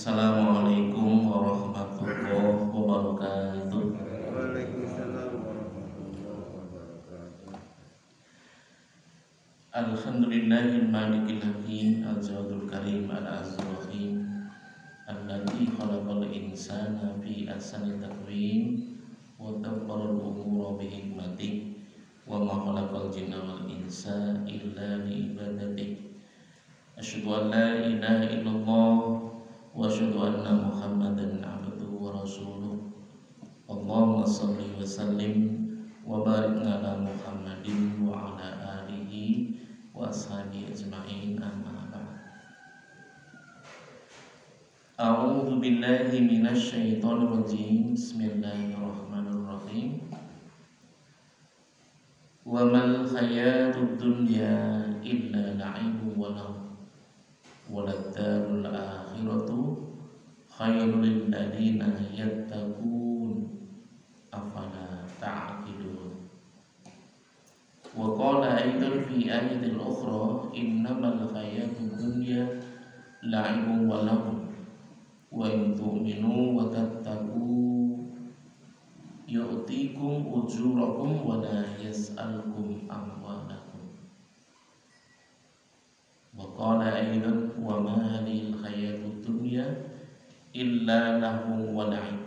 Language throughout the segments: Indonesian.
Assalamualaikum warahmatullahi wabarakatuh. Waalaikumsalam warahmatullahi wabarakatuh. Alhamdulillahil malikil hakim al-jawadul karim al-azizul rahim alladzi khalaqal insana fi ahsani taqwim wa dabbaral umura bi hikmatih wa ma khalaqal jinna wal insa illa li ibadatik. Asyhadu an la ilaha illallah wa asyhadu anna Muhammadan abduhu wa rasuluh. Allahumma shalli wa sallim wa barik ala Muhammadin wa ala alihi wa ashabihi ajma'in, amma ba'd. A'udzu billahi minasy syaithanir rajim. Bismillahirrahmanirrahim. Wa mal hayatud dunya illa la'ibun wa lahu waladdarul akhiratu khairul lil ladzina yattaqun afala ta'qilun. Wa qala aidan fi ayatil ukhra innamal hayatud dunya la'ibun wa lahu wa in tu'minu wa tattaqu yu'tikum ujurakum wa la yas'alukum amwalakum. Wa qala aidan wa ma hadhil hayatud dunya illa lahum wa la'ib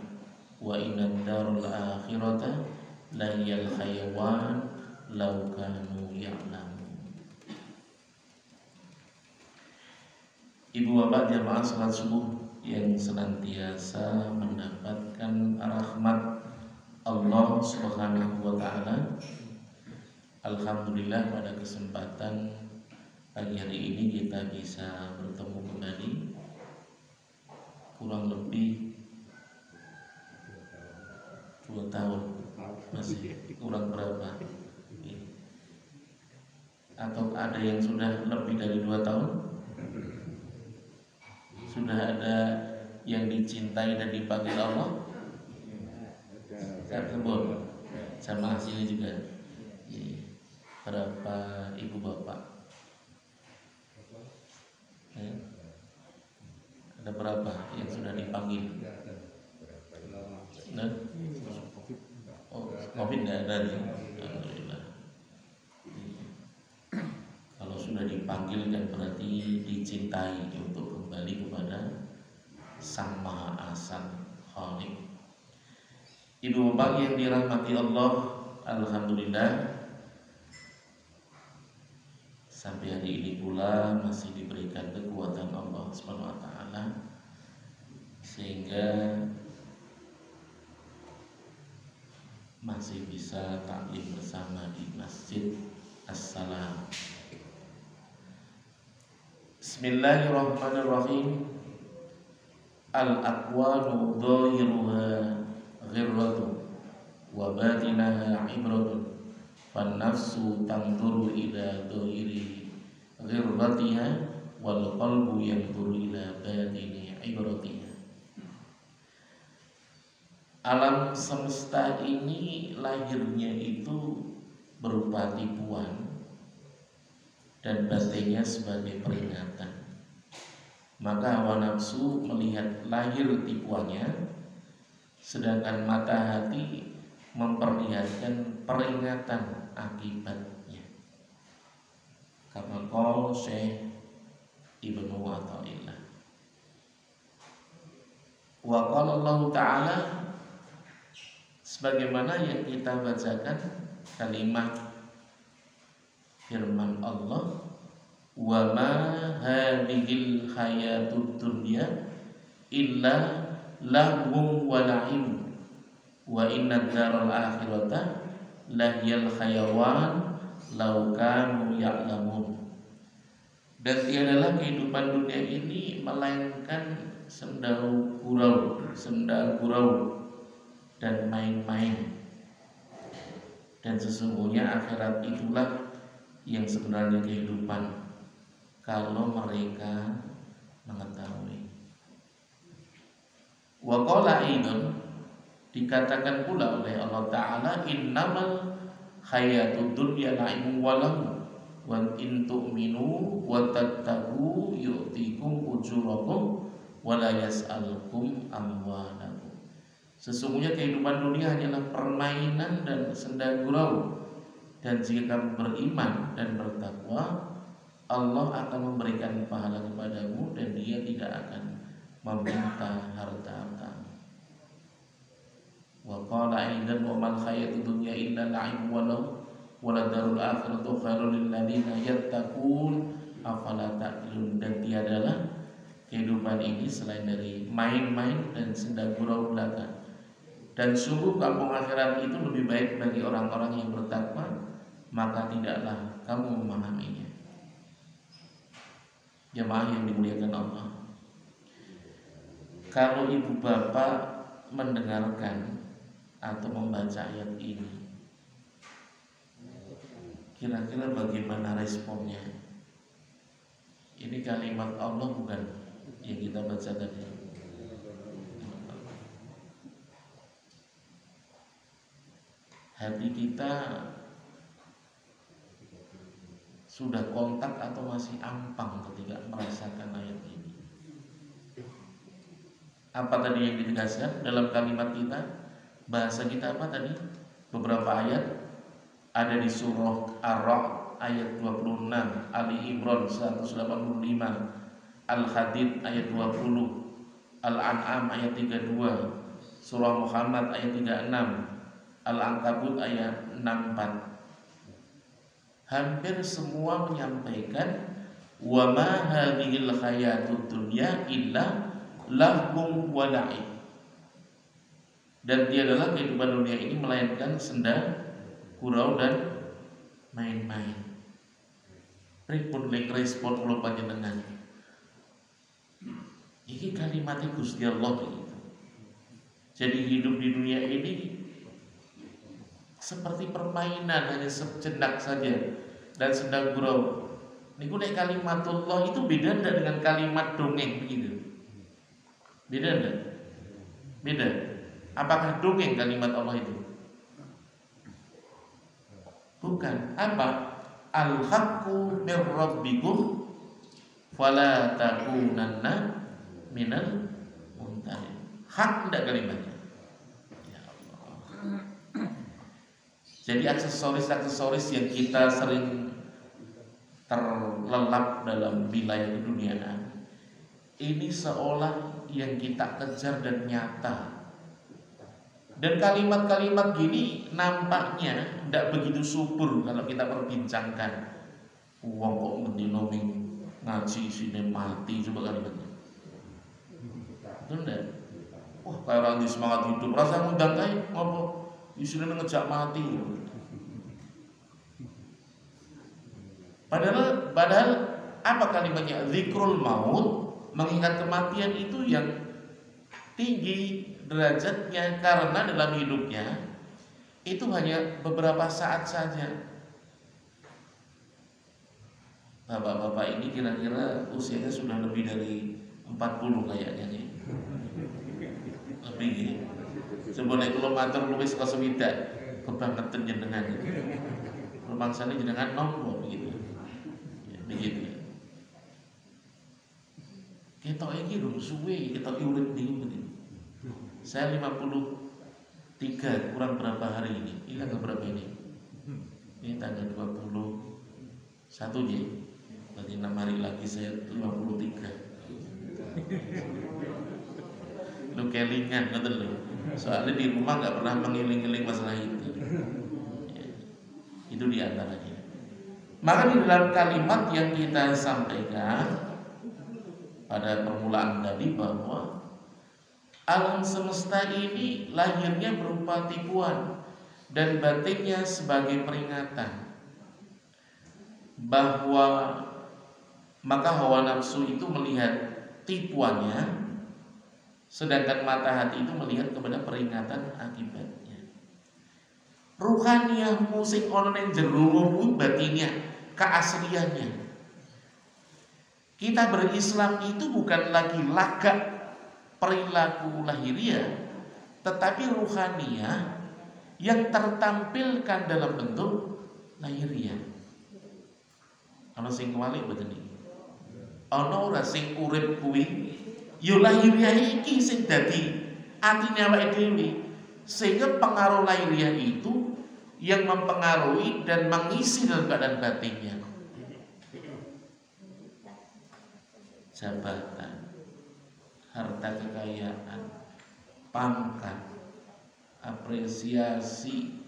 wa inad darul akhirata la hiyal hayawan law kanu ya'lamun. Ibu bapak jamaah salat subuh yang senantiasa mendapatkan rahmat Allah Subhanahu wa taala. Alhamdulillah pada kesempatan pagi hari ini kita bisa bertemu kembali kurang lebih 2 tahun, masih kurang berapa? Atau ada yang sudah lebih dari 2 tahun? Sudah ada yang dicintai dan dipanggil Allah? Saya sebut, sama hasilnya juga. Berapa ibu bapak? Ada berapa yang sudah dipanggil? Nah, oh, COVID tidak ada nih. Alhamdulillah. Kalau sudah dipanggil kan berarti dicintai untuk kembali kepada Sang Maha Esa Khalik. Ibu bapak yang dirahmati Allah, alhamdulillah sampai hari ini pula masih diberikan kekuatan Allah Subhanahu wa taala sehingga masih bisa taklim bersama di Masjid As-Salam. Bismillahirrahmanirrahim. Al-aqwalu dhahiruha ghirratu wa batinaha ibratun fan nafsu tanzuru ila dhahiri ghirratiha wal qalbu yanzuru ila batini ibratiha. Alam semesta ini lahirnya itu berupa tipuan dan batinnya sebagai peringatan. Maka hawa nafsu melihat lahir tipuannya, sedangkan mata hati memperlihatkan peringatan akibatnya. Kama qala Syekh Ibnu Athaillah. Wa qala Allah Ta'ala, sebagaimana yang kita bacakan kalimat firman Allah, wa ma hadhil hayatud dunya illa lahwun wa la'ib wa inna daral akhirata lahiyal hayawan law kanu ya'lamun. Dan tiadalah kehidupan dunia ini melainkan senda gurau dan main-main, dan sesungguhnya akhirat itulah yang sebenarnya kehidupan kalau mereka mengetahui. Wa qala aidan, dikatakan pula oleh Allah Ta'ala, innamal hayatud dunya la'ibun wa lahu wa in tu'minu wa tattaqu yu'tikum ujurakum wala yas'alkum amwalakum. Sesungguhnya kehidupan dunia hanyalah permainan dan senda gurau. Dan jika kamu beriman dan bertakwa, Allah akan memberikan pahala kepadamu dan Dia tidak akan meminta harta-harta. Wa qala aidan wa mal hayatud dunya illa la'ib wa law wa la darul akhiratu khairul lil ladzina yattaqun afala ta'qilun. Dan tiadalah kehidupan ini selain dari main-main dan senda gurau belaka. Dan sungguh kampung akhirat itu lebih baik bagi orang-orang yang bertakwa, maka tidaklah kamu memahaminya. Jemaah yang dimuliakan Allah, kalau ibu bapak mendengarkan atau membaca ayat ini, kira-kira bagaimana responnya? Ini kalimat Allah bukan yang kita baca tadi. Hati kita sudah kontak atau masih ampang ketika merasakan ayat ini? Apa tadi yang ditegaskan dalam kalimat kita? Bahasa kita apa tadi? Beberapa ayat ada di surah Ar-Ra'd ayat 26, Ali Imran 185, Al-Hadid ayat 20, Al-An'am ayat 32, surah Muhammad ayat 36, Al-Ankabut ayat 64. Hampir semua menyampaikan wa ma hadhil hayatud dunya illa lahwun wa la'ib. Dan tiadalah kehidupan dunia ini melainkan senda gurau dan main-main. Pripun lek respon kula panjenengan? Iki kalimatnya Gusti Allah begitu. Jadi hidup di dunia ini seperti permainan, hanya sejenak saja dan senda gurau. Niku nek kalimatullah itu beda enggak dengan kalimat dongeng begitu? Beda enggak? Beda. Apakah dongeng kalimat Allah itu? Bukan. Apa? Al-haqqu mir rabbikum fala takunanna minal mumtarin. Hak enggak kalimatnya? Ya Allah. Jadi aksesoris-aksesoris yang kita sering terlelap dalam wilayah keduniaan ini seolah yang kita kejar dan nyata. Dan kalimat-kalimat gini nampaknya tidak begitu subur kalau kita perbincangkan. Wong kok mendinomi ngaji sini mati, coba kalimatnya. Betul enggak? Wah, kayak orang di semangat hidup, rasa ngundang kayak ngopo di sini ngejak mati. Padahal apa kalimatnya? Zikrul maut, mengingat kematian itu yang tinggi derajatnya karena dalam hidupnya itu hanya beberapa saat saja. Bapak-bapak ini kira-kira usianya sudah lebih dari 40 kayaknya nih. Lebih ya. Sebenarnya kalau matur luwes ka swidak kebangetan jenengan. Rumangsane jenengan nompo begitu. Ya, begitu. Ketok iki lho suwe, ketok urip niku begitu. Saya 53 kurang berapa hari ini? Ini tanggal berapa ini? Ini tanggal 21 ya. Berarti 6 hari lagi saya 53. Lu kelingan betul lu. Soalnya di rumah nggak pernah mengiling-iling masalah itu. Ya, itu diantaranya. Maka di dalam kalimat yang kita sampaikan pada permulaan tadi bahwa alam semesta ini lahirnya berupa tipuan dan batinnya sebagai peringatan bahwa maka hawa nafsu itu melihat tipuannya, sedangkan mata hati itu melihat kepada peringatan akibatnya. Ruhaniyah musik ono ning jero batinnya, keasliannya. Kita berislam itu bukan lagi lagak perilaku lahiriah, tetapi ruhaniyah yang tertampilkan dalam bentuk lahiriah. Ana sing kuwalik mboten iki. Ana ora sing urip kuwi Yo lahiriah iki sing dadi atine awake dhewe. Sehingga pengaruh lahiriah itu yang mempengaruhi dan mengisi dalam keadaan batinnya. Jabatan, harta kekayaan, pangkat, apresiasi,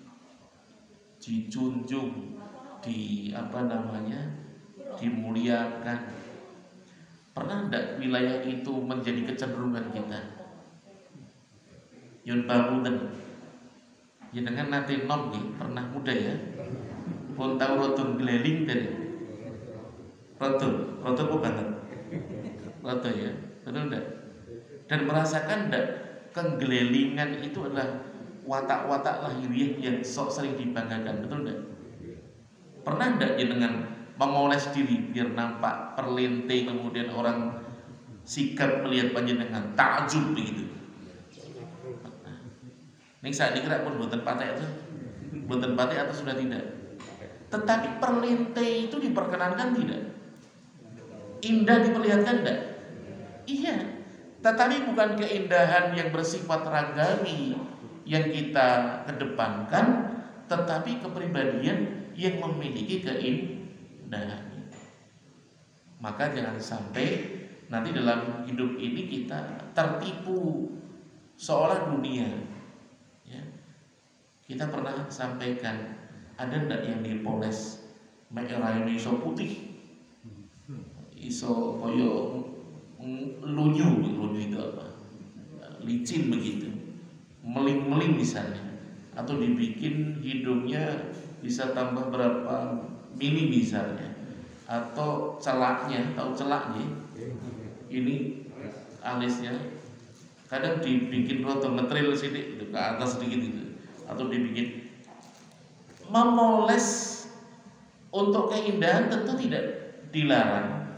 dijunjung, dimuliakan. Pernah tidak wilayah itu menjadi kecenderungan kita? Yun bangunan, ya dengan nanti nom pernah muda ya, pun tahu rotun geleling dari rotun kok banget, rotun ya, betul enggak? Dan merasakan enggak kegelelingan itu adalah watak-watak lahiriah yang sok sering dibanggakan, betul enggak? Pernah enggak ya dengan memoles diri biar nampak perlente, kemudian orang sikap melihat panjenengan takjub begitu? Ning saat dikira pun boten patek atau sudah tidak. Tetapi perlente itu diperkenankan tidak? Indah diperlihatkan tidak? Iya. Tetapi bukan keindahan yang bersifat ragawi yang kita kedepankan, tetapi kepribadian yang memiliki keindahan. Maka jangan sampai nanti dalam hidup ini kita tertipu seolah dunia. Ya. Kita pernah sampaikan, ada ndak yang dipoles merah ini iso putih, iso koyo lunyu itu apa? Licin begitu, meling-meling misalnya, atau dibikin hidungnya bisa tambah berapa mili misalnya, atau celaknya, tahu celaknya? Ini alisnya kadang dibikin rotong ngetril sedikit ke atas sedikit itu, atau dibikin memoles untuk keindahan tentu tidak dilarang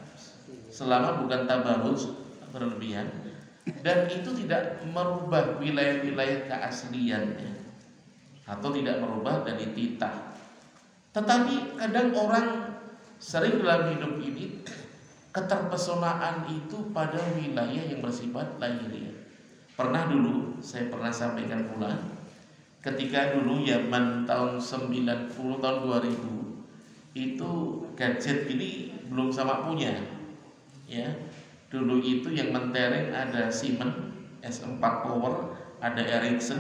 selama bukan tabarruj berlebihan, dan itu tidak merubah wilayah-wilayah keasliannya atau tidak merubah dari titah. Tetapi kadang orang sering dalam hidup ini keterpesonaan itu pada wilayah yang bersifat lahiriah. Pernah dulu saya pernah sampaikan pula, ketika dulu zaman tahun 90 tahun 2000 itu gadget ini belum sama punya ya. Dulu itu yang mentereng ada Siemens S4 Power, ada Ericsson,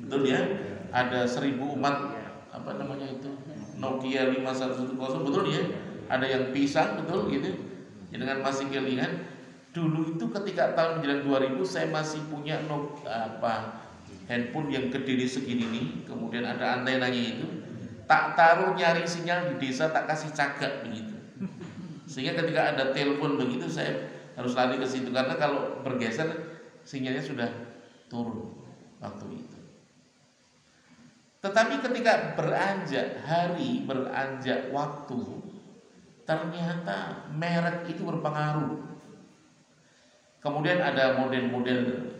betul ya, ada 1000 umat apa namanya itu Nokia 5110, betul ya, ada yang pisang, betul gitu ya, dengan masih kelihat. Dulu itu ketika tahun menjelang 2000 saya masih punya handphone yang gede segini nih, kemudian ada antenanya itu, tak taruh nyari sinyal di desa, tak kasih cagak begitu, sehingga ketika ada telepon begitu saya harus lari ke situ, karena kalau bergeser sinyalnya sudah turun waktu itu. Tetapi ketika beranjak hari, beranjak waktu, ternyata merek itu berpengaruh. Kemudian ada model-model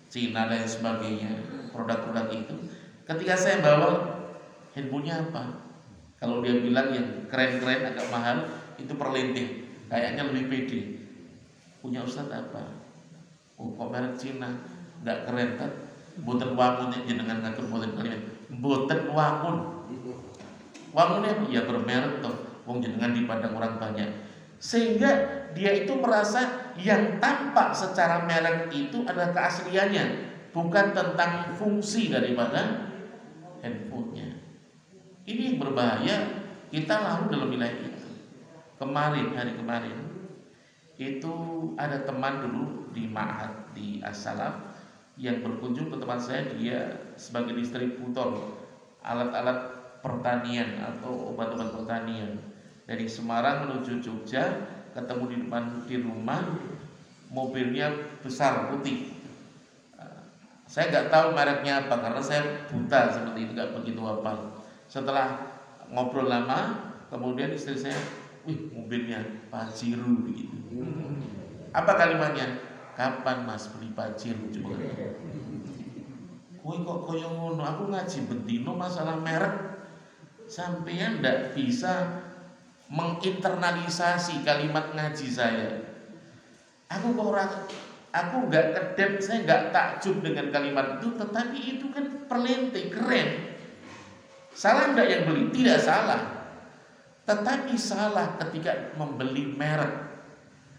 Cina dan sebagainya, produk-produk itu. Ketika saya bawa handphonenya apa? Kalau dia bilang yang keren-keren agak mahal, itu perlente, kayaknya lebih pede. Punya Ustadz apa? Oh, kok merek Cina, nggak keren kan? Boten wangun jenengan ngatur boten kalian. Boten wangun. Wangunnya ya bermerek toh, wong jenengan dipandang orang banyak. Sehingga dia itu merasa yang tampak secara merek itu adalah keasliannya, bukan tentang fungsi daripada handphonenya. Ini yang berbahaya, kita larut dalam wilayah itu. Hari kemarin itu ada teman dulu di Ma'had di As-Salam yang berkunjung ke tempat saya. Dia sebagai distributor alat-alat pertanian atau obat-obat pertanian dari Semarang menuju Jogja. Ketemu di depan di rumah, mobilnya besar putih. Saya nggak tahu mereknya apa karena saya buta seperti itu, nggak begitu hafal. Setelah ngobrol lama, kemudian istri saya, wih mobilnya Pajero begitu. Apa kalimatnya? Kapan Mas beli Pajero? Coba. Woi kok koyo ngono? Aku ngaji bendino masalah merek, sampean ndak bisa menginternalisasi kalimat ngaji saya. Aku nggak kedep, saya nggak takjub dengan kalimat itu, tetapi itu kan perlente, keren. Salah enggak yang beli? Tidak salah. Tetapi salah ketika membeli merek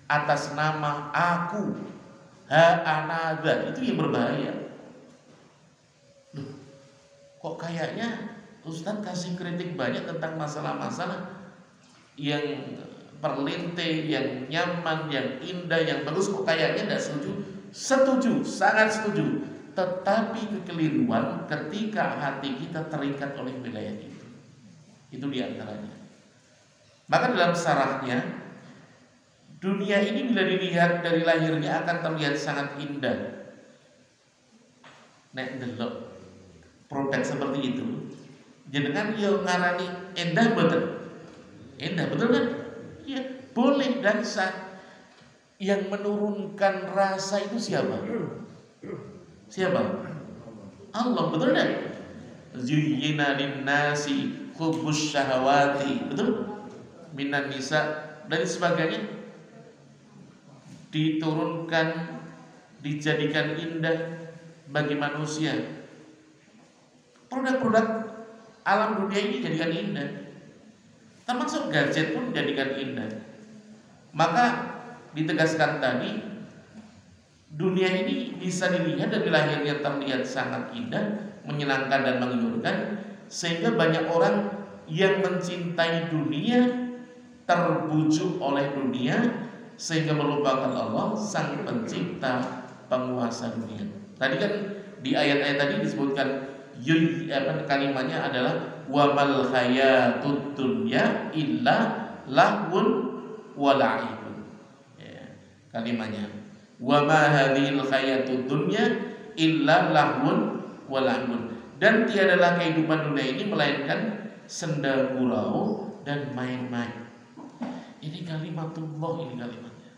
atas nama aku, another, itu yang berbahaya. Loh, kok kayaknya Ustadz kasih kritik banyak tentang masalah-masalah yang perlente, yang nyaman, yang indah, yang bagus, kok kayaknya tidak setuju? Setuju, sangat setuju. Tetapi kekeliruan ketika hati kita terikat oleh wilayah itu. Itu diantaranya. Maka dalam syarahnya, dunia ini bila dilihat dari lahirnya akan terlihat sangat indah. Nek delok produk seperti itu, jenengan yo ngarani endah betul. Endah betul kan? Ya, boleh dan sah. Yang menurunkan rasa itu siapa? Siapa? Allah, betul kan? Zuyyina lin-nasi hubbus syahawati, betul? Minan nisa dan sebagainya diturunkan, dijadikan indah bagi manusia. Produk-produk alam dunia ini dijadikan indah. Termasuk gadget pun dijadikan indah. Maka ditegaskan tadi, dunia ini bisa dilihat dari lahirnya terlihat sangat indah, menyenangkan dan menggiurkan, sehingga banyak orang yang mencintai dunia, terbujuk oleh dunia, sehingga melupakan Allah, sang pencipta, penguasa dunia. Tadi kan di ayat-ayat tadi disebutkan kalimatnya adalah wa mal hayatud dunya illa lahwun wa la'ibun. Ya, kalimatnya wa ma hadhil hayatud dunya illa lahwun wa la'ibun. Dan tiadalah kehidupan dunia ini melainkan senda gurau dan main-main. Ini kalimatullah, ini kalimatnya.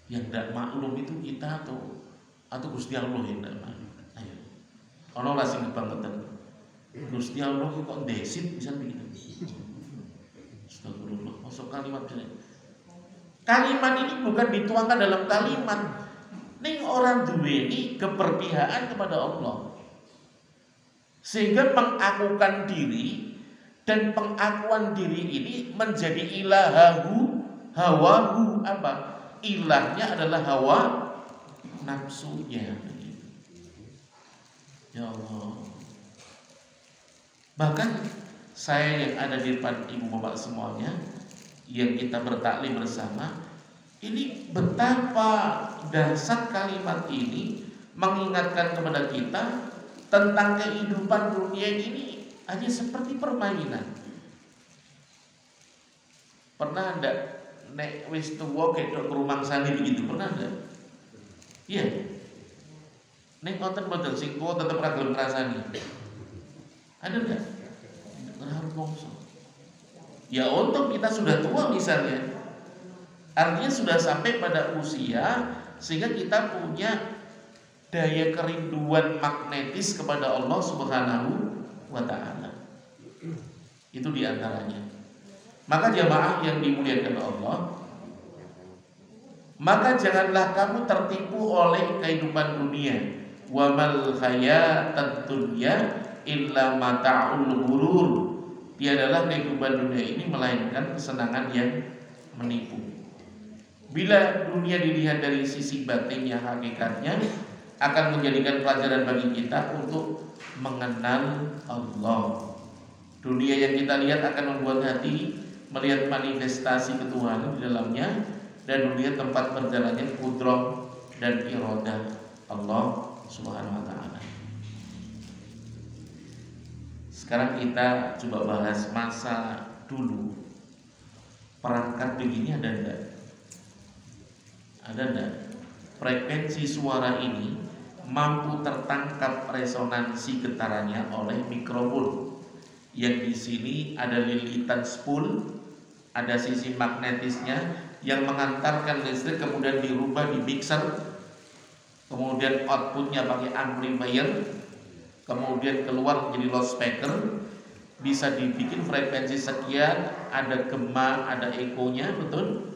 Yang tidak maklum itu kita atau Gusti Allah yang tidak maklum. Ayo, ono lah sing kebangetan. Gusti Allah kok desit bisa begitu. Astagfirullah, masuk kalimat ini. Kalimat ini bukan dituangkan dalam kalimat. Ning orang duweni keberpihakan kepada Allah, sehingga mengakukan diri, dan pengakuan diri ini menjadi ilahahu, hawahu, apa? Ilahnya adalah hawa nafsunya. Ya Allah. Bahkan saya yang ada di depan ibu bapak semuanya, yang kita bertaklim bersama, ini betapa dahsyat kalimat ini mengingatkan kepada kita tentang kehidupan dunia ini hanya seperti permainan. Pernah enggak nek wis tuwa ketok rumangsane begitu, pernah enggak? Iya. Nek konten boten sing tuwa tetep ra gelem ngrasani. Ada enggak? Harus bongso. Ya untung kita sudah tua misalnya. Artinya sudah sampai pada usia sehingga kita punya daya kerinduan magnetis kepada Allah Subhanahu wa ta'ala. Itu diantaranya. Maka jamaah yang dimuliakan Allah, maka janganlah kamu tertipu oleh kehidupan dunia. Wa mal hayatud dunya illa mata'ul ghurur. Tiadalah kehidupan dunia ini melainkan kesenangan yang menipu. Bila dunia dilihat dari sisi batinnya, hakikatnya akan menjadikan pelajaran bagi kita untuk mengenal Allah. Dunia yang kita lihat akan membuat hati melihat manifestasi ketuhanan di dalamnya, dan dunia tempat berjalannya kudrah dan iradah Allah Subhanahu wa ta'ala. Sekarang kita coba bahas masa dulu. Perangkat begini ada enggak? Ada enggak? Frekuensi suara ini mampu tertangkap resonansi getarannya oleh mikrofon. Yang di sini ada lilitan spool, ada sisi magnetisnya yang mengantarkan listrik, kemudian dirubah di mixer, kemudian outputnya pakai amplifier, kemudian keluar menjadi loudspeaker, bisa dibikin frekuensi sekian, ada gema, ada ekonya, betul?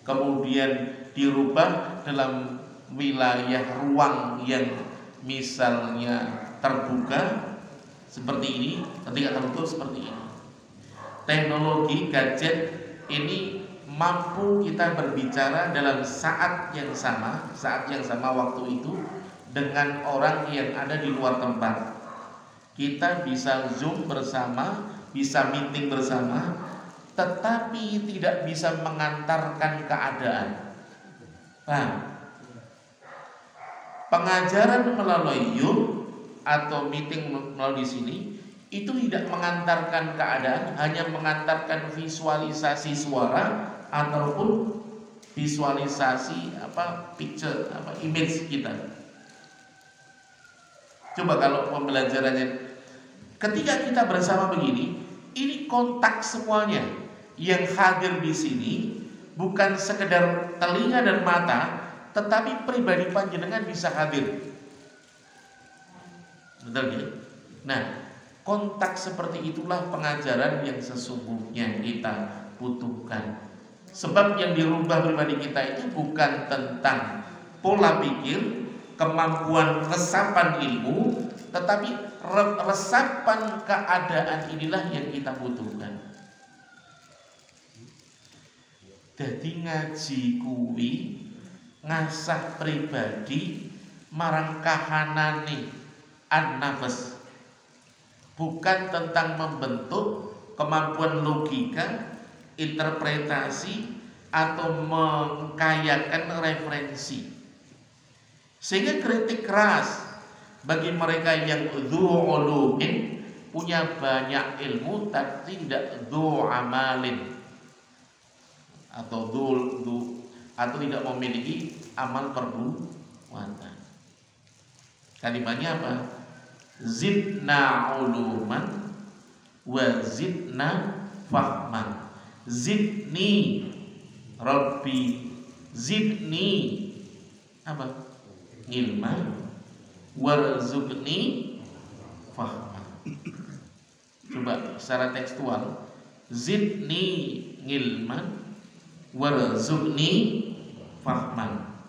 Kemudian dirubah dalam wilayah ruang yang misalnya terbuka seperti ini, ketika tertutup seperti ini. Teknologi gadget ini mampu kita berbicara dalam saat yang sama waktu itu dengan orang yang ada di luar tempat. Kita bisa Zoom bersama, bisa meeting bersama, tetapi tidak bisa mengantarkan keadaan. Nah, pengajaran melalui Zoom atau meeting melalui sini itu tidak mengantarkan keadaan, hanya mengantarkan visualisasi suara ataupun visualisasi picture, image kita. Coba kalau pembelajarannya ketika kita bersama begini, ini kontak semuanya. Yang hadir di sini bukan sekedar telinga dan mata, tetapi pribadi panjenengan bisa hadir. Betul ya? Nah, kontak seperti itulah pengajaran yang sesungguhnya kita butuhkan. Sebab yang dirubah pribadi kita itu bukan tentang pola pikir, kemampuan resapan ilmu, tetapi resapan keadaan inilah yang kita butuhkan. Jadi ngaji kuwi ngasah pribadi marang kahanane an-nafs, bukan tentang membentuk kemampuan logika, interpretasi atau mengkayakan referensi. Sehingga kritik keras bagi mereka yang dzu'ulumin, punya banyak ilmu tapi tidak dzu'amalin, atau atau tidak memiliki amal perbuatan. Kalimatnya apa? Zidna uluman wa zidna fahman. Zidni Rabbi, zidni apa? Ilman, warzuqni fahman. Coba secara tekstual, zidni ilman warzuqni fahman.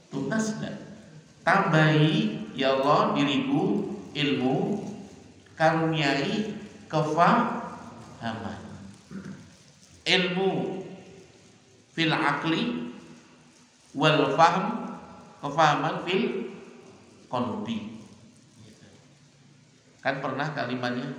Tuntas tidak? Tambahi ya Allah diriku ilmu, karuniai kefahaman. Ilmu fil akli wal fahm, kefahaman fil qalbi. Kan pernah kalimatnya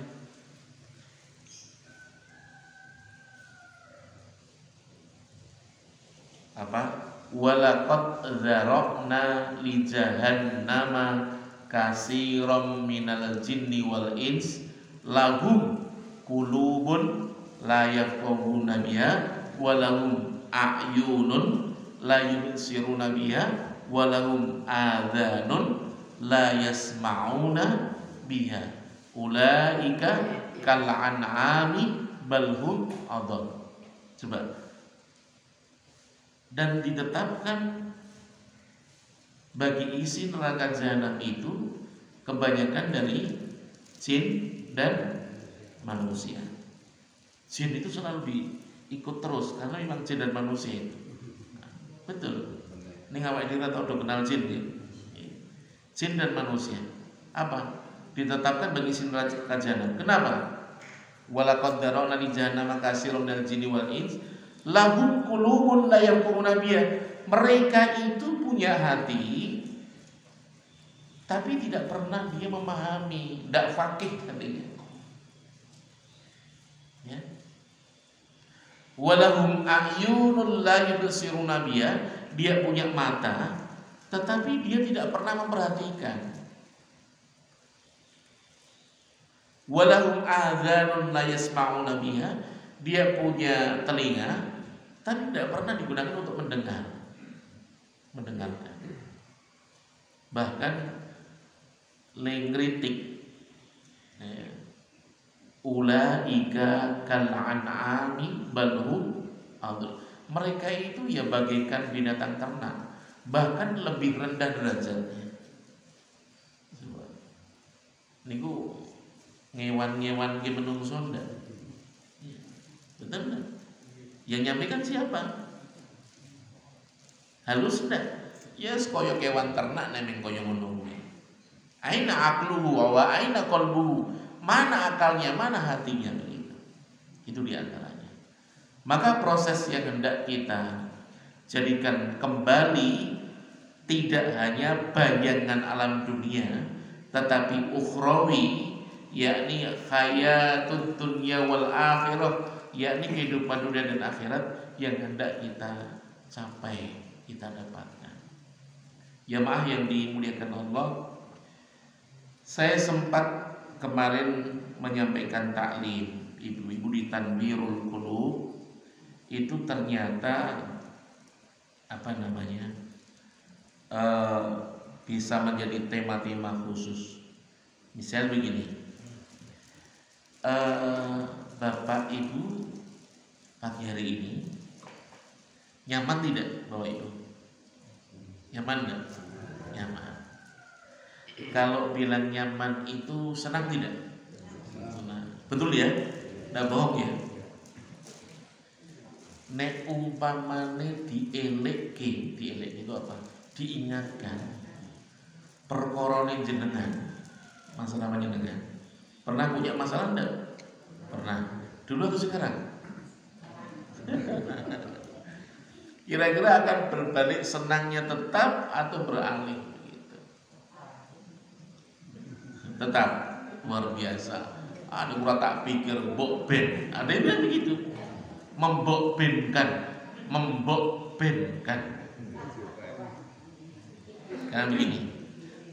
apa? Walaqad dzara'na li jahannama katsiran minal jinni wal ins lahum qulubun la yafqahuna biha wa lahum a'yunun la yubsiruna biha wa lahum adhanun la yasma'una biha ulaika kal an'ami bal hum adall. Coba. Dan ditetapkan bagi isi neraka jahanam itu kebanyakan dari jin dan manusia. Jin itu selalu diikut terus karena memang jin dan manusia itu. Betul. Ini ngawak diri atau udah kenal jin ya? Jin dan manusia. Apa? Ditetapkan bagi isi neraka jahanam. Kenapa? Walaqad dzara'na li jahannama katsiran minal jinni wal ins lahum qulubun la yafqahuna biha. Mereka itu punya hati tapi tidak pernah dia memahami, tidak faqih katanya. Ya. Walahum a'yunun la yubsiruna biha, dia punya mata tetapi dia tidak pernah memperhatikan. Walahum adhanun la yasma'una biha, dia punya telinga tapi tidak pernah digunakan untuk mendengarkan. Bahkan lengritik ulaika kal an'ami bal hum adall. Mereka itu ya bagaikan binatang ternak, bahkan lebih rendah derajatnya. Niku ngewan-ngewan ke menungso ndak? Betul ndak? Yang nyampaikan siapa? Halus ndak? Ya koyo kewan ternak nemeng koyo ngono. Aina aqluhu wa aina qalbuhu? Mana akalnya, mana hatinya begitu. Itu diantaranya. Maka proses yang hendak kita jadikan kembali tidak hanya bayangan alam dunia, tetapi ukhrawi, yakni hayatud dunya wal akhirah, yakni kehidupan dunia dan akhirat yang hendak kita capai, kita dapatkan. Jamaah yang dimuliakan Allah, saya sempat kemarin menyampaikan taklim ibu-ibu di Tanwirul Qulub, itu ternyata bisa menjadi tema-tema khusus. Misal begini, Bapak Ibu pagi hari ini nyaman tidak Bapak Ibu? Nyaman nggak? Nyaman. Kalau bilang nyaman itu senang tidak? Senang. Betul ya? Nggak bohong ya? Nek umpamane dielek itu apa? Diingatkan perkara ning jenengan, masalah jenengan. Pernah punya masalah enggak? Pernah. Dulu atau sekarang? Kira-kira akan berbalik senangnya tetap atau beralih gitu. Tetap, luar biasa. Ada orang tak pikir mbok ben. Ada yang bilang begitu. Membokbenkan. Karena begini,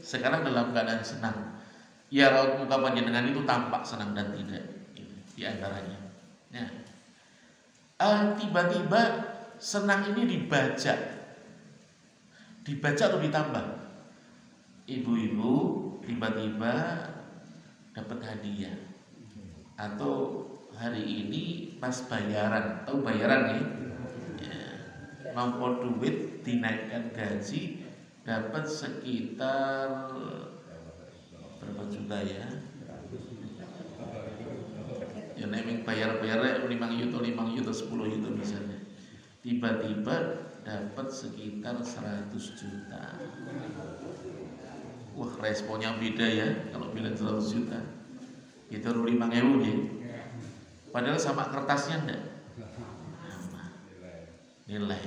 sekarang dalam keadaan senang, ya raut muka panjenengan itu tampak senang dan tidak, di antaranya. Ya. Tiba-tiba senang ini dibaca atau ditambah. Ibu-ibu tiba-tiba dapat hadiah, atau hari ini pas bayaran, tahu bayaran ya? Nomor duit dinaikkan gaji, dapat sekitar berapa juta ya? Ya nemeng bayar-bayarnya 5 juta 10 juta misalnya. Tiba-tiba dapat sekitar 100 juta. Wah, responnya beda ya kalau bilang 100 juta. Itu 5.000 ya. Padahal sama kertasnya enggak? Sama. Nilai.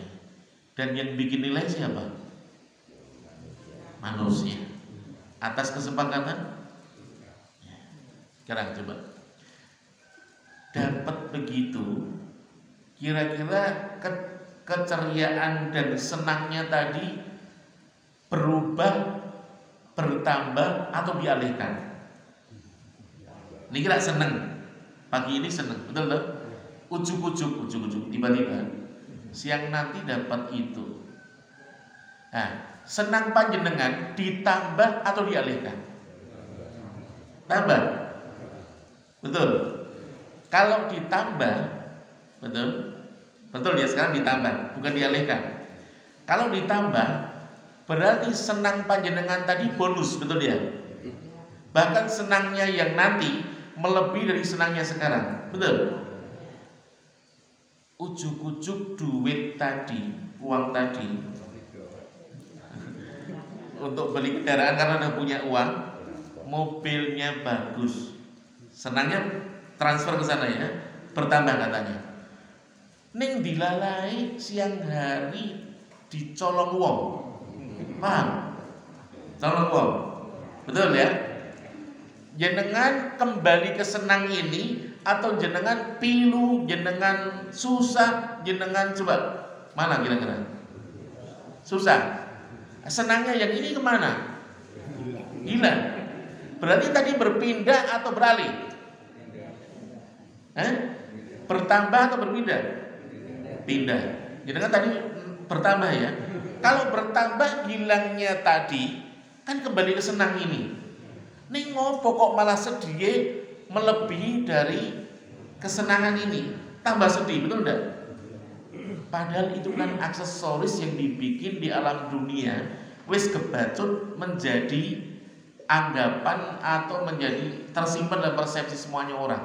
Dan yang bikin nilai siapa? Manusia. Atas kesepakatan? Sekarang coba. Dapat begitu, kira-kira keceriaan dan senangnya tadi berubah, bertambah atau dialihkan? Ini kira seneng. Pagi ini seneng, betul tak? Ujuk-ujuk tiba-tiba siang nanti dapat itu. Nah, senang panjenengan ditambah atau dialihkan? Tambah. Betul. Kalau ditambah, betul ya, sekarang ditambah, bukan dialihkan. Kalau ditambah, berarti senang panjenengan tadi bonus, betul ya? Bahkan senangnya yang nanti melebihi dari senangnya sekarang, betul? Ujuk-ujuk duit tadi, uang tadi, untuk beli kendaraan karena udah punya uang, mobilnya bagus, senangnya transfer ke sana ya, bertambah katanya. Ning dilalai siang hari dicolong wong, paham? Colong wong, betul ya? Jenengan kembali ke senang ini atau jenengan pilu, jenengan susah, jenengan coba mana kira-kira? Susah. Senangnya yang ini kemana? Hilang. Berarti tadi berpindah atau beralih? Bertambah atau berpindah? Pindah. Jenengan tadi bertambah ya. Kalau bertambah hilangnya tadi kan kembali ke senang ini. Nih ngopo kok malah sedih melebihi dari kesenangan ini, tambah sedih, betul enggak? Padahal itu kan aksesoris yang dibikin di alam dunia, wis kebacut menjadi anggapan atau menjadi tersimpan dalam persepsi semuanya orang.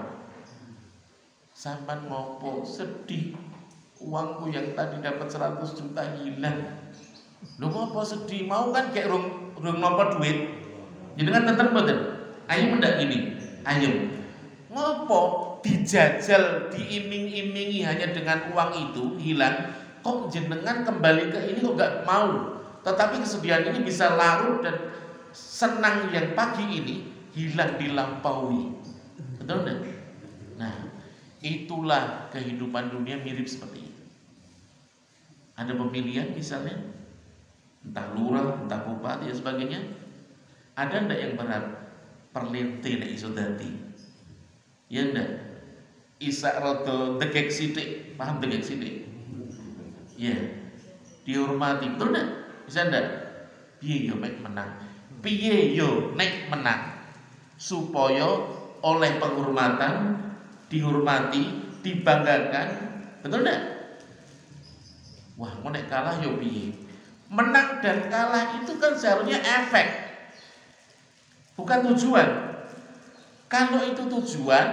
Sampan ngopo sedih, uangku yang tadi dapat 100 juta hilang. Lu ngopo sedih? Mau kan kayak rung nomor duit. Jenengan tenten mboten? Ayo mendak gini. Ayo. Ngopo dijajal, diiming-imingi hanya dengan uang itu hilang, kok jenengan kembali ke ini kok gak mau? Tetapi kesedihan ini bisa larut dan senang yang pagi ini hilang dilampaui. Betul enggak? Nah, itulah kehidupan dunia mirip seperti itu. Ada pemilihan misalnya, entah lurah, entah bupati dan sebagainya. Ada ndak yang berat perlente nek iso dadi? Ya ndak? Isa rada degek sithik, paham degek sithik? Ya. Dihormati, betul ndak? Bisa ndak? Piye yo mek menang? Piye yo nek menang? Supaya oleh penghormatan, dihormati, dibanggakan, betul ndak? Wah, mau nek kalah yo piye? Menang dan kalah itu kan seharusnya efek, bukan tujuan. Kalau itu tujuan,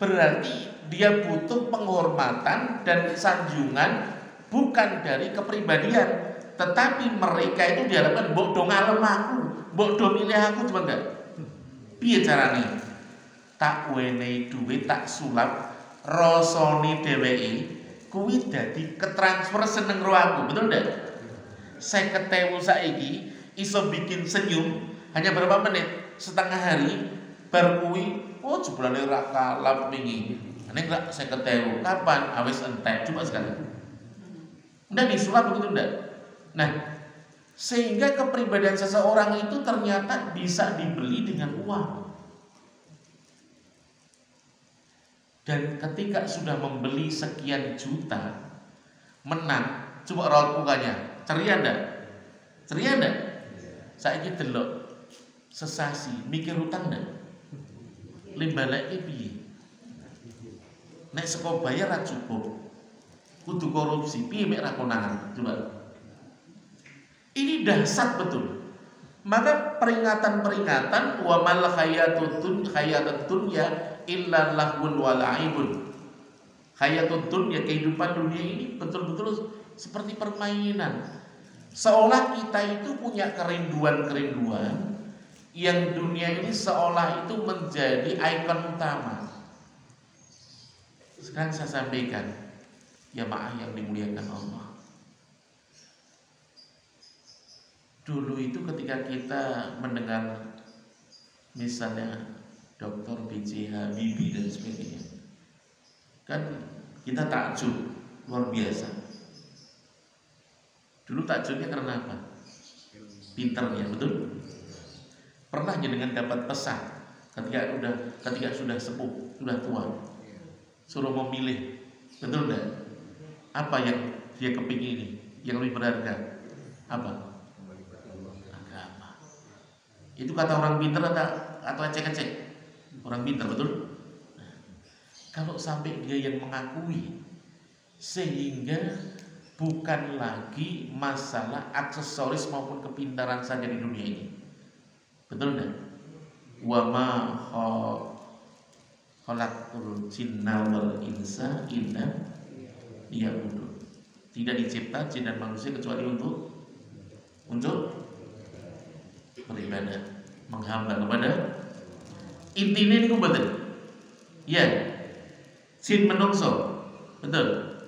berarti dia butuh penghormatan dan sanjungan bukan dari kepribadian, tetapi mereka itu diharapkan mbok do ngalem aku, mbok do milih aku, coba enggak? Piye carane? Tak wenehi duit, tak sulap, rasane dheweke kuwi dadi ketransfer seneng ro aku, betul ndak? 50.000 saiki iso bikin senyum hanya berapa menit? Setengah hari bar kuwi oh jebulane ra kalap wingi. Nek gak 50.000 kapan? Awis entek coba sekali. Ndak disulap begitu ndak? Nah, sehingga kepribadian seseorang itu ternyata bisa dibeli dengan uang. Dan ketika sudah membeli sekian juta, menang, coba raut mukanya. Ceria ndak? Ceria ndak? Saiki delok sesasi, mikir utang ndak? Limbaleke piye? Nek saka bayar ra cukup. Kudu korupsi, piye mek ra konangan? Coba. Ini dahsyat betul. Maka peringatan-peringatan wa mal hayatud dunya illa lahwun wa la'ibun. Hayatud dunya, kehidupan dunia ini betul-betul seperti permainan. Seolah kita itu punya kerinduan-kerinduan yang dunia ini seolah itu menjadi ikon utama. Sekarang saya sampaikan, ya maaf yang dimuliakan Allah. Dulu itu ketika kita mendengar misalnya Dr. B.J. Habibie dan sebagainya, kan kita takjub luar biasa. Dulu takjubnya karena apa? Pinternya, betul? Pernah jenengan dapat pesan ketika sudah sepuh, sudah tua, suruh memilih, betul enggak? Apa yang dia kepingin, yang lebih berharga? Apa? Agama. Itu kata orang pinter atau ecek-ecek? Orang pinter, betul? Nah, kalau sampai dia yang mengakui, sehingga bukan lagi masalah aksesoris maupun kepintaran saja di dunia ini, betul enggak? Wa ma khalaqul jinna wal insa illa liya'budun. Tidak dicipta jin dan manusia kecuali untuk beribadah, menghamba kepada. Intinya ini betul. Ya, jin menungso, betul.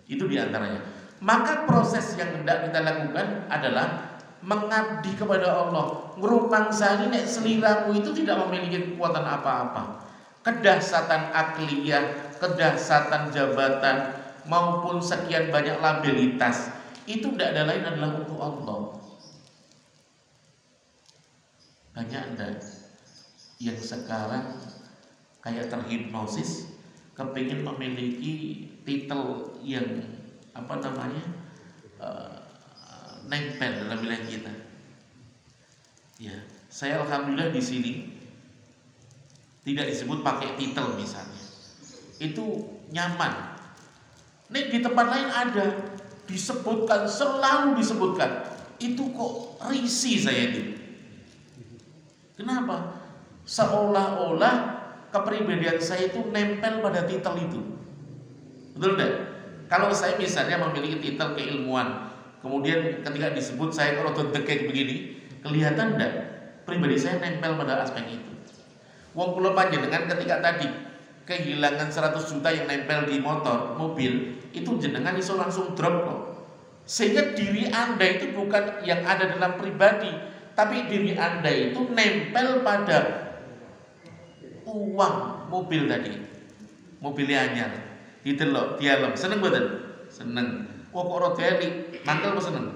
Itu diantaranya. Maka proses yang hendak kita lakukan adalah mengabdi kepada Allah. Ngrumangsani nek seliramu itu tidak memiliki kekuatan apa-apa. Kedahsyatan akliyah, kedahsyatan jabatan maupun sekian banyak labilitas itu tidak ada lain adalah untuk Allah. Banyak enggak yang sekarang kayak terhipnosis kepingin memiliki titel yang nempel dalam wilayah kita. Ya, saya alhamdulillah di sini tidak disebut pakai titel misalnya. Itu nyaman. Nih di tempat lain ada disebutkan, selalu disebutkan. Itu kok risih saya itu. Kenapa? Seolah-olah kepribadian saya itu nempel pada titel itu. Betul enggak? Kalau saya misalnya memiliki titel keilmuan, kemudian ketika disebut saya rotot dekek begini, kelihatan enggak pribadi saya nempel pada aspek itu? Wong kula panjenengan ketika tadi kehilangan 100 juta yang nempel di mobil, itu jenengan iso langsung drop kok. Sehingga diri Anda itu bukan yang ada dalam pribadi, tapi diri Anda itu nempel pada uang mobil tadi. Mobilnya anyar. Didelok, dialem, seneng mboten? Seneng. Kok ora delik, mangkel kok seneng.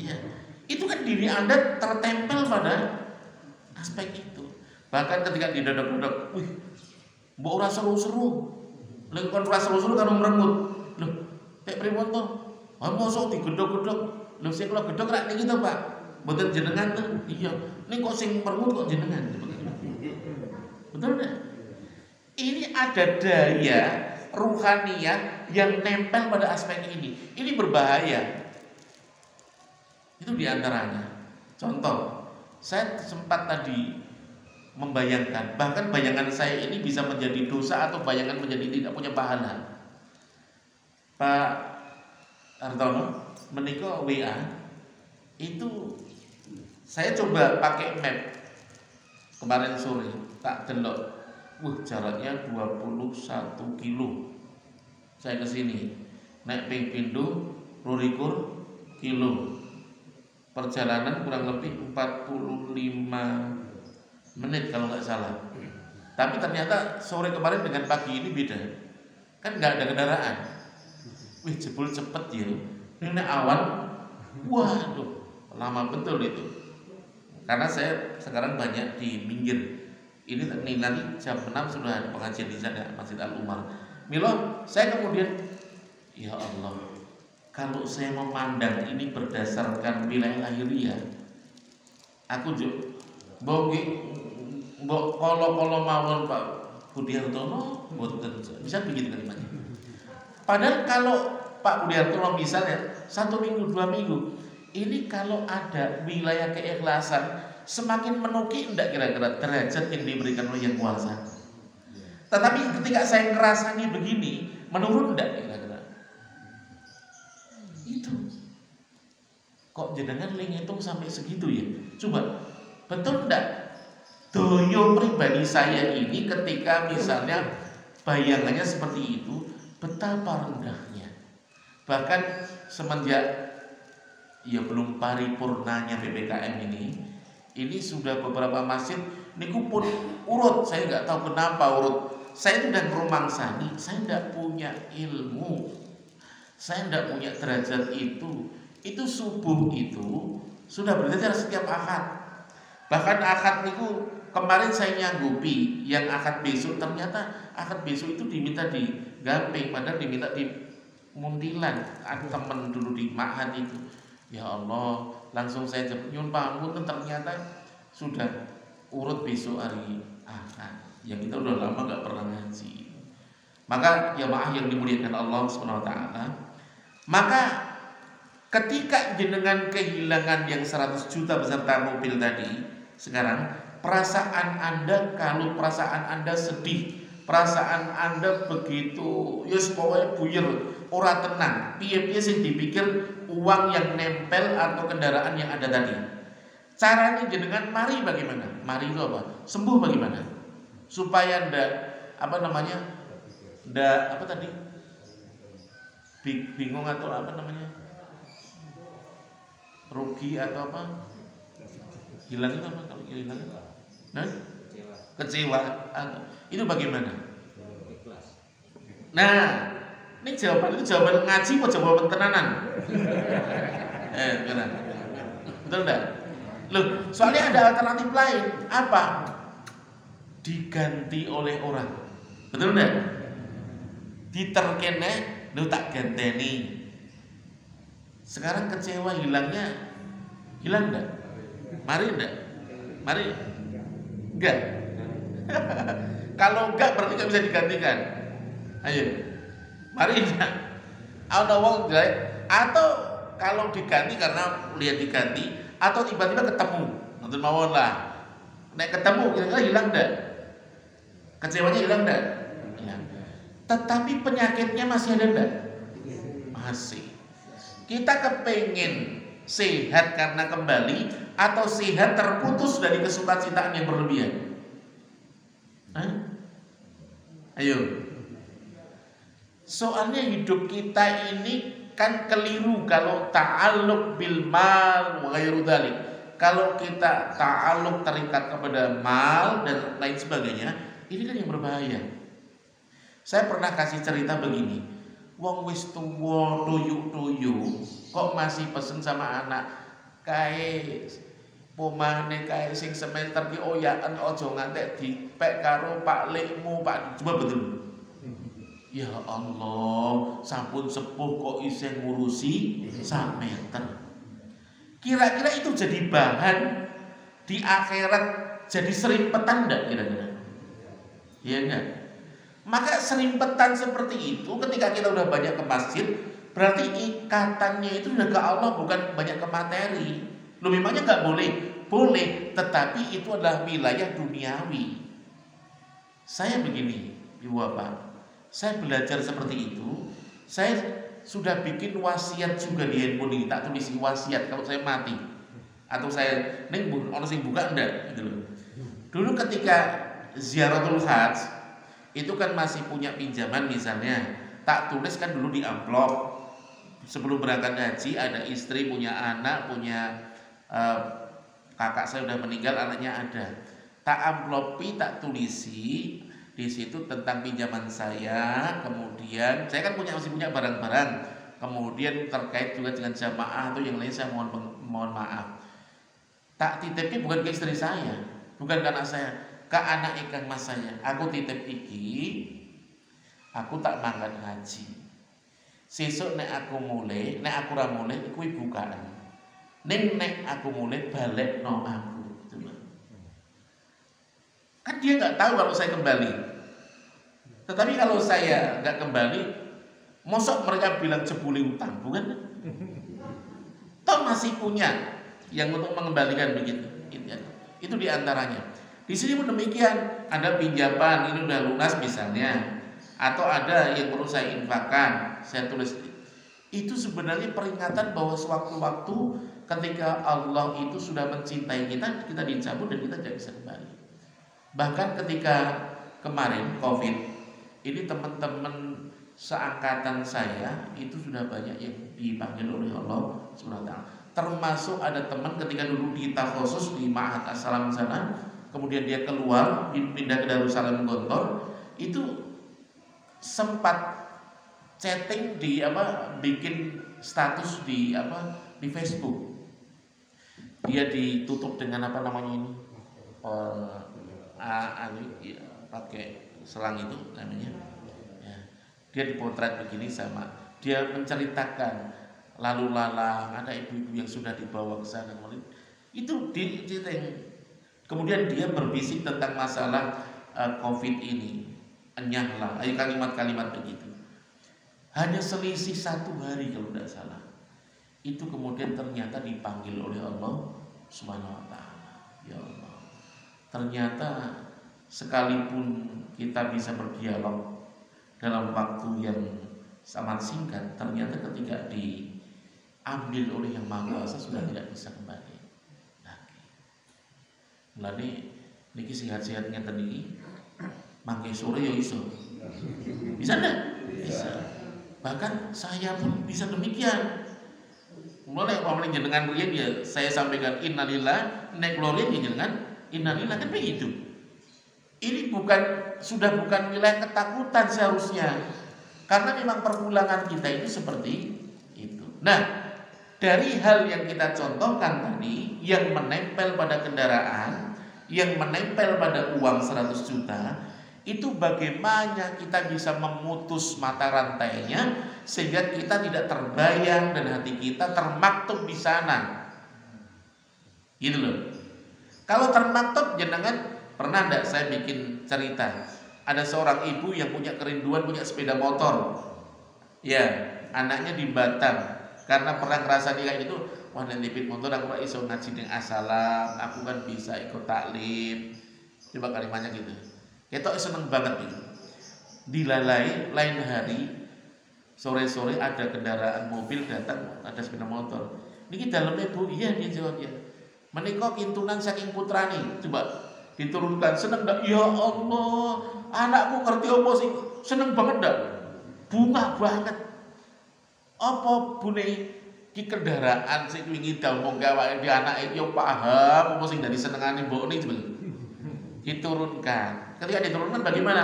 Iya. Itu kan diri Anda tertempel pada aspek itu. Bahkan ketika didodok-dodok, wih, mbok ora seru-seru. Lek kon ora seru-seru karo mremut. Loh, tek pripun to? Ah mosok digedhok-gedhok. Lho sing kula gedhok rak niki to, Pak. Mboten jenengan to. Iya. Ning kok sing mremut kok jenengan. Betul enggak? Ini ada daya ruhaniyah yang nempel pada aspek ini. Ini berbahaya. Itu diantaranya. Contoh, saya sempat tadi membayangkan, bahkan bayangan saya ini bisa menjadi dosa atau bayangan menjadi tidak punya pahala. Pak Hartono menika WA itu saya coba pakai map kemarin sore, tak delok. Jaraknya 21 kilo. Saya ke sini naik ping pindho 22 kilo. Perjalanan kurang lebih 45 menit kalau nggak salah. Tapi ternyata sore kemarin dengan pagi ini beda. Kan nggak ada kendaraan. Wih, jebul cepet ya. Ini awan. Waduh, lama betul itu. Karena saya sekarang banyak di minggir. Ini nanti jam 6 sudah ada pengajian di sana Masjid Al-Umar. Milo, saya kemudian ya Allah, kalau saya memandang ini berdasarkan wilayah lahiriah, aku juga mbok kolo mawon Pak Budi Hartono bisa begitu kalimatnya. Padahal kalau Pak Budi Hartono misalnya 1 minggu 2 minggu, ini kalau ada wilayah keikhlasan semakin menuki enggak kira-kira derajat yang diberikan oleh Yang Kuasa. Tetapi ketika saya ngerasani begini, menurun enggak kira-kira? Itu. Kok jenengan ngitung sampai segitu ya? Coba, betul enggak? Doyo pribadi saya ini ketika misalnya bayangannya seperti itu, betapa rendahnya. Bahkan semenjak ya belum paripurnanya PPKM ini sudah beberapa masjid niku pun urut. Saya nggak tahu kenapa urut. Saya itu udah ngerumangsani, saya tidak punya ilmu, saya tidak punya derajat itu. Itu subuh itu sudah belajar setiap akad. Bahkan akad niku kemarin saya nyanggupi, yang akad besok ternyata akad besok itu diminta di Gamping, padahal diminta di Muntilan. Ada temen dulu di Ma'had itu. Ya Allah, langsung saya nyun pangapunten, ternyata sudah urut besok hari akad. Yang kita udah lama gak pernah ngaji. Maka ya maaf yang dimuliakan Allah Subhanahu wa taala. Maka ketika jenengan kehilangan yang 100 juta beserta mobil tadi, sekarang perasaan Anda, kalau perasaan Anda sedih, perasaan Anda begitu yes pokoknya buyar, ora tenang, piye-piye sing dipikir uang yang nempel atau kendaraan yang ada tadi. Caranya jenengan mari bagaimana? Mari itu apa? Sembuh bagaimana? Supaya ndak bingung atau rugi atau apa? Hilang itu apa kalau hilang? Nah, kecewa. Itu bagaimana? Nah, ini jawaban ngaji atau jawaban tenanan? Benar. Betul enggak? Loh, soalnya ada alternatif lain. Apa? Diganti oleh orang. Betul enggak? Diterkene, lu tak ganteni. Sekarang kecewa hilangnya, hilang enggak? Mari enggak? Mari? Enggak? Kalau enggak berarti enggak bisa digantikan. Ayo, mari enggak? Atau kalau diganti karena lihat diganti, atau tiba-tiba ketemu, nonton mawon lah. Nek ketemu kira-kira hilang enggak? Kecewanya hilang enggak? Hilang. Tetapi penyakitnya masih ada enggak? Masih. Kita kepengen sehat karena kembali atau sehat terputus dari kesukacitaan yang berlebihan? Hah? Ayo. Soalnya hidup kita ini kan keliru kalau ta'alluq bil mal wa ghairu dzalik. Kalau kita ta'alluq terikat kepada mal dan lain sebagainya, ini kan yang berbahaya. Saya pernah kasih cerita begini. Wong wis tuwa tuyuk-tuyuk kok masih pesen sama anak kae pomane kae sing semester ki oyaken aja ngantek dipek karo Pak Lekmu, Pak. Coba betul. Ya Allah, sampun sepuh kok isih ngurusi sak meter. Kira-kira itu jadi bahan di akhirat, jadi serimpetan enggak kira-kira? Iya enggak? Maka serimpetan seperti itu ketika kita udah banyak ke masjid, berarti ikatannya itu udah ke Allah, bukan banyak ke materi. Loh memangnya enggak boleh? Boleh, tetapi itu adalah wilayah duniawi. Saya begini, Ibu Bapak. Saya belajar seperti itu. Saya sudah bikin wasiat juga di handphone ini, tak tulis wasiat kalau saya mati atau saya neng ono sing buka enggak gitu loh. Dulu ketika ziaratul hajj itu kan masih punya pinjaman misalnya, tak tulis kan dulu di amplop. Sebelum berangkat haji ada istri, punya anak, punya kakak saya udah meninggal, anaknya ada. Tak amplopi, tak tulisi di situ tentang pinjaman saya, kemudian saya kan masih punya barang-barang, kemudian terkait juga dengan jamaah atau yang lain saya mohon maaf. Tak titipnya bukan ke istri saya, bukan ke anak saya, ke anak ikan mas saya. Aku titip iki, aku tak mangkat haji. Sesuk nek aku mulai, nek aku ra mulai, iku bukaan. Nek aku mulai balik no aku. Kan dia nggak tahu kalau saya kembali. Tetapi kalau saya nggak kembali, mosok mereka bilang jebule utang, bukan? Toh masih punya yang untuk mengembalikan begitu. Itu diantaranya. Di sini pun demikian, ada pinjaman ini udah lunas misalnya, atau ada yang perlu saya infakkan, saya tulis. Itu sebenarnya peringatan bahwa sewaktu-waktu ketika Allah itu sudah mencintai kita, kita dicabut dan kita tidak bisa kembali. Bahkan ketika kemarin COVID, ini teman-teman seangkatan saya itu sudah banyak yang dipanggil oleh Allah SWT. Termasuk ada teman ketika dulu di Takhusus di Ma'had As-Salam sana, kemudian dia keluar pindah ke Darussalam Gontor, itu sempat chatting di bikin status di Facebook. Dia ditutup dengan ini pakai selang itu namanya ya. Dia dipotret begini sama dia menceritakan lalu lalang ada ibu-ibu yang sudah dibawa ke sana itu di kemudian dia berbisik tentang masalah COVID ini, enyahlah, ayo kalimat-kalimat begitu. Hanya selisih 1 hari kalau tidak salah, itu kemudian ternyata dipanggil oleh Allah Subhanahu wa Ta'ala. Ya Allah, ternyata sekalipun kita bisa berdialog dalam waktu yang sangat singkat, ternyata ketika diambil oleh Yang Maha Kuasa sudah tidak bisa kembali lagi. Mulane niki sehat-sehat ngeten niki mangke sore ya iso. Bisa enggak? Bisa. Bahkan saya pun bisa demikian. Mulai pamane jenengan riyen ya saya sampaikan innalillah, nek glory jenengan innalillah kan begitu. Ini sudah bukan wilayah ketakutan seharusnya, karena memang perpulangan kita itu seperti itu. Nah, dari hal yang kita contohkan tadi, yang menempel pada kendaraan, yang menempel pada uang 100 juta, itu bagaimana kita bisa memutus mata rantainya sehingga kita tidak terbayang dan hati kita termaktub di sana. Gitu loh. Kalau termaktub, jenengan pernah enggak saya bikin cerita, ada seorang ibu yang punya kerinduan punya sepeda motor. Ya, anaknya di Batam. Karena pernah ngerasa dia itu, wah nek dipit motor aku ora iso ngaji ning asalam, aku kan bisa ikut taklim. Coba kalimatnya gitu. Ketok seneng banget gitu. Dilalai lain hari sore-sore ada kendaraan mobil datang, ada sepeda motor. Niki dalamnya Bu, iya dia jawab ya. Menika kintunan saking putrane. Coba diturunkan seneng ndak? Ya Allah, anakku ngerti apa sih? Seneng banget ndak? Bunga banget. Apa bune ki kendaraan sing wingi dal mung gawake di anake yo paham apa sing dadi senengane mbokne coba. Diturunkan. Ketika diturunkan bagaimana?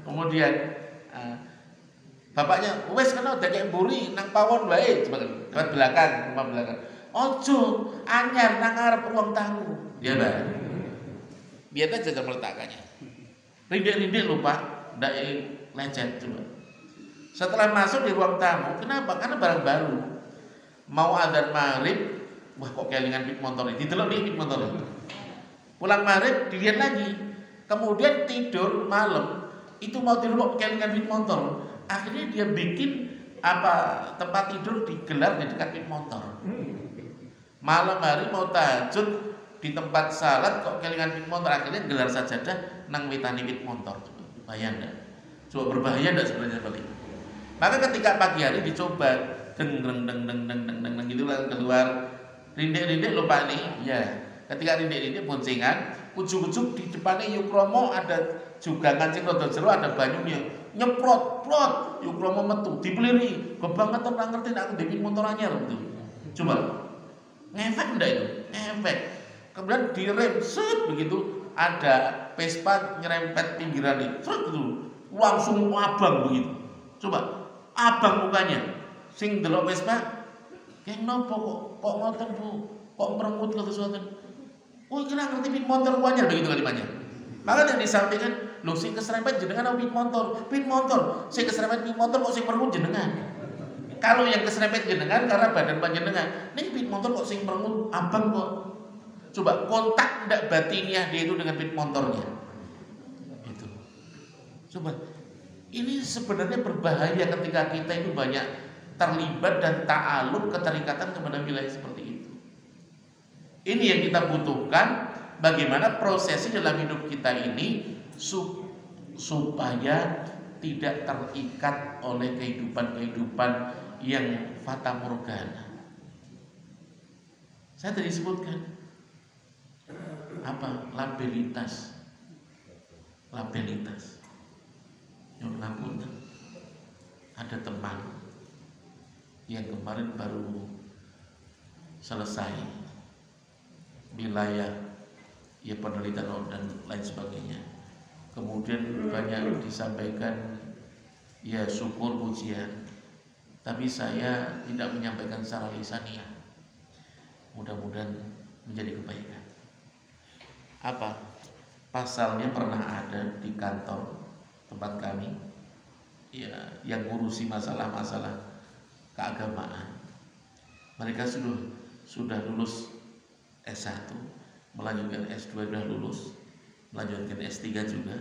Kemudian bapaknya wes kena udah kayak mburi nang pawon wae coba lewat belakang, rumah belakang. Ojo anyar nang ngarep ruang tamu. Ya, Mbak. Biar aja cara meletakkannya. Rindik-rindik lupa, ndak lecet coba. Setelah masuk di ruang tamu, kenapa? Karena barang baru. Mau adzan maghrib, wah kok kelingan pit motor ini. Didelok nih pit motor. Pulang maghrib dilihat lagi. Kemudian tidur malam, itu mau tidur kok kelingan pit motor. Akhirnya dia bikin tempat tidur digelar di dekat pit motor. Malam hari mau tahajud di tempat salat kok kelingan pit motor, akhirnya gelar sajadah nang witani pit motor. Bahaya enggak? Coba berbahaya enggak sebenarnya balik? Maka ketika pagi hari dicoba deng gitu lah keluar rindik-rindik lupa nih ya. Ketika rindik-rindik boncengan, ujug-ujug di depannya Yukromo ada juga ngancing rodo jero ada banyunya nyeprot plot Yukromo metu dipeliri kebangetan ora ngerti nek aku dhewe motor anyar gitu. Coba ngefek ndak itu? Ngefek. Kemudian direm set begitu ada Vespa nyerempet pinggiran nih. Set gitu. Langsung abang begitu. Coba abang mukanya sing delok Vespa keng nopo kok ngoten Bu, kok merengut ke sesuatu. Oh kira ngerti pit motor wanyar begitu kalimatnya. Maka yang disampaikan lho sing keserempet jenengan pit motor sing keserempet pit motor kok sing merengut jenengan. Kalau yang keserempet jenengan karena badan panjenengan, ini pit motor kok sing merengut abang kok. Coba kontak ndak batiniah dia itu dengan pit motornya. Itu. Coba ini sebenarnya berbahaya ketika kita itu banyak terlibat dan ta'aluk keterikatan kepada wilayah seperti itu. Ini yang kita butuhkan, bagaimana prosesi dalam hidup kita ini supaya tidak terikat oleh kehidupan-kehidupan yang fata morgana. Saya tadi sebutkan labelitas. Yang ngapunten, ada teman yang kemarin baru selesai wilayah ya penelitian dan lain sebagainya. Kemudian banyak disampaikan ya syukur pujian, tapi saya tidak menyampaikan secara lisaniah. Mudah-mudahan menjadi kebaikan. Pasalnya pernah ada di kantor tempat kami ya yang ngurusi masalah-masalah keagamaan. Mereka sudah lulus S1, melanjutkan S2 sudah lulus, melanjutkan S3 juga.